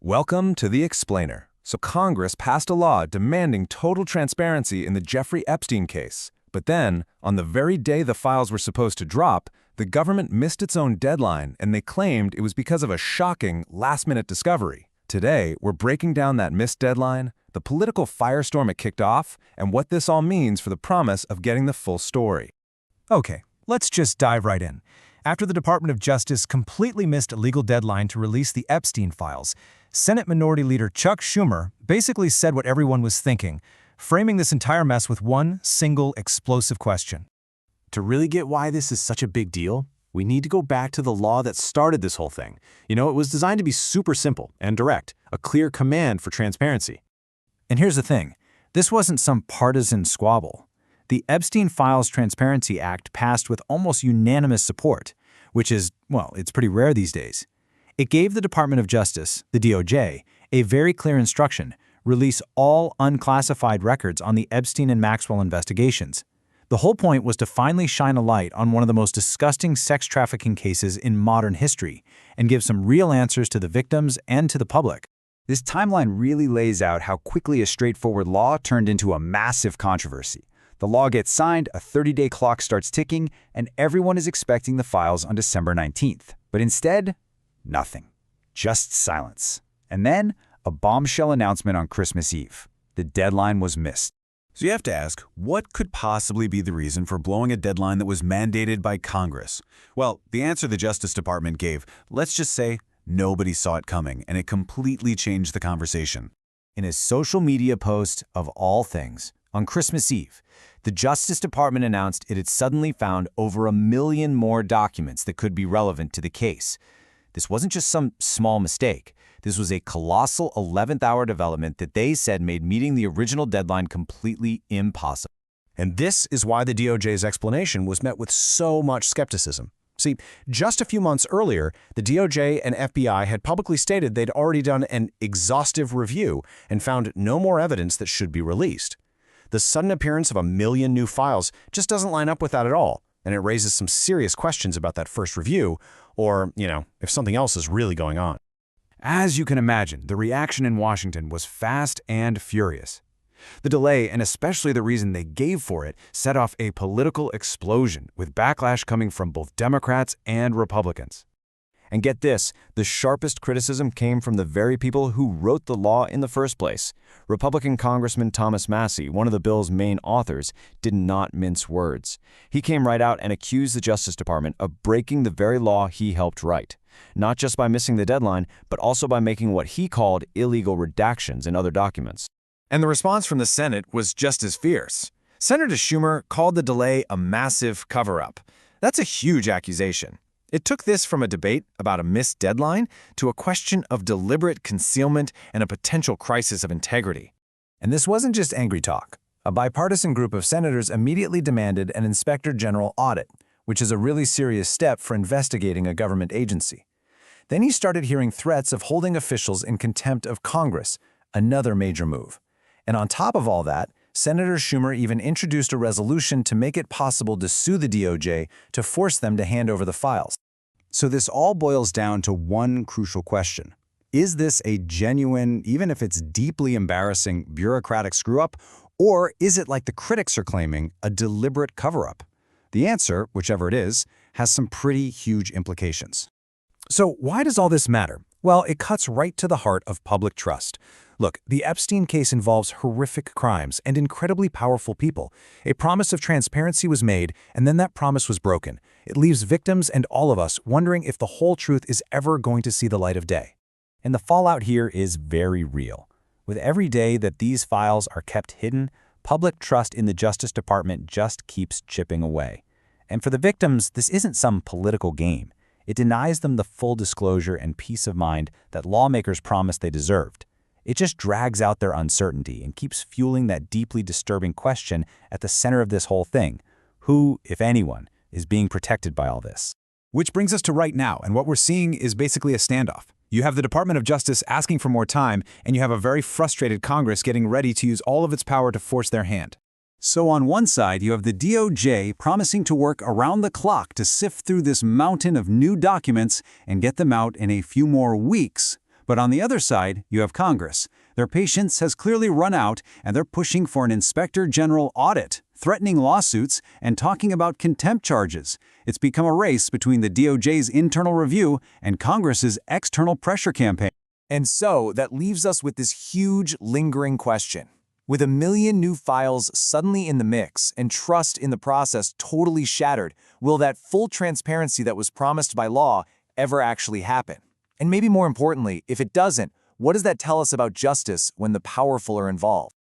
Welcome to The Explainer. So Congress passed a law demanding total transparency in the Jeffrey Epstein case. But then, on the very day the files were supposed to drop, the government missed its own deadline and they claimed it was because of a shocking last-minute discovery. Today, we're breaking down that missed deadline, the political firestorm it kicked off, and what this all means for the promise of getting the full story. Okay, let's just dive right in. After the Department of Justice completely missed a legal deadline to release the Epstein files, Senate Minority Leader Chuck Schumer basically said what everyone was thinking, framing this entire mess with one single explosive question. To really get why this is such a big deal, we need to go back to the law that started this whole thing. It was designed to be super simple and direct, a clear command for transparency. And here's the thing, this wasn't some partisan squabble. The Epstein Files Transparency Act passed with almost unanimous support, which is, well, it's pretty rare these days. It gave the Department of Justice, the DOJ, a very clear instruction: release all unclassified records on the Epstein and Maxwell investigations. The whole point was to finally shine a light on one of the most disgusting sex trafficking cases in modern history and give some real answers to the victims and to the public. This timeline really lays out how quickly a straightforward law turned into a massive controversy. The law gets signed, a 30-day clock starts ticking, and everyone is expecting the files on December 19th. But instead, nothing. Just silence. And then, a bombshell announcement on Christmas Eve. The deadline was missed. So you have to ask, what could possibly be the reason for blowing a deadline that was mandated by Congress? Well, the answer the Justice Department gave, let's just say, nobody saw it coming, and it completely changed the conversation. In a social media post of all things, on Christmas Eve, the Justice Department announced it had suddenly found over 1 million more documents that could be relevant to the case. This wasn't just some small mistake. This was a colossal 11th-hour development that they said made meeting the original deadline completely impossible. And this is why the DOJ's explanation was met with so much skepticism. See, just a few months earlier, the DOJ and FBI had publicly stated they'd already done an exhaustive review and found no more evidence that should be released. The sudden appearance of 1 million new files just doesn't line up with that at all, and it raises some serious questions about that first review, or, if something else is really going on. As you can imagine, the reaction in Washington was fast and furious. The delay, and especially the reason they gave for it, set off a political explosion, with backlash coming from both Democrats and Republicans. And get this, the sharpest criticism came from the very people who wrote the law in the first place. Republican Congressman Thomas Massie, one of the bill's main authors, did not mince words. He came right out and accused the Justice Department of breaking the very law he helped write, not just by missing the deadline, but also by making what he called illegal redactions in other documents. And the response from the Senate was just as fierce. Senator Schumer called the delay a massive cover-up. That's a huge accusation. It took this from a debate about a missed deadline to a question of deliberate concealment and a potential crisis of integrity. And this wasn't just angry talk. A bipartisan group of senators immediately demanded an inspector general audit, which is a really serious step for investigating a government agency. Then he started hearing threats of holding officials in contempt of Congress, another major move. And on top of all that, Senator Schumer even introduced a resolution to make it possible to sue the DOJ to force them to hand over the files. So this all boils down to one crucial question. Is this a genuine, even if it's deeply embarrassing, bureaucratic screw-up, or is it, like the critics are claiming, a deliberate cover-up? The answer, whichever it is, has some pretty huge implications. So why does all this matter? Well, it cuts right to the heart of public trust. Look, the Epstein case involves horrific crimes and incredibly powerful people. A promise of transparency was made, and then that promise was broken. It leaves victims and all of us wondering if the whole truth is ever going to see the light of day. And the fallout here is very real. With every day that these files are kept hidden, public trust in the Justice Department just keeps chipping away. And for the victims, this isn't some political game. It denies them the full disclosure and peace of mind that lawmakers promised they deserved. It just drags out their uncertainty and keeps fueling that deeply disturbing question at the center of this whole thing. Who, if anyone, is being protected by all this? Which brings us to right now, and what we're seeing is basically a standoff. You have the Department of Justice asking for more time, and you have a very frustrated Congress getting ready to use all of its power to force their hand. So on one side, you have the DOJ promising to work around the clock to sift through this mountain of new documents and get them out in a few more weeks. But on the other side, you have Congress. Their patience has clearly run out, and they're pushing for an inspector general audit, threatening lawsuits, and talking about contempt charges. It's become a race between the DOJ's internal review and Congress's external pressure campaign. And so that leaves us with this huge, lingering question. With 1 million new files suddenly in the mix and trust in the process totally shattered, will that full transparency that was promised by law ever actually happen? And maybe more importantly, if it doesn't, what does that tell us about justice when the powerful are involved?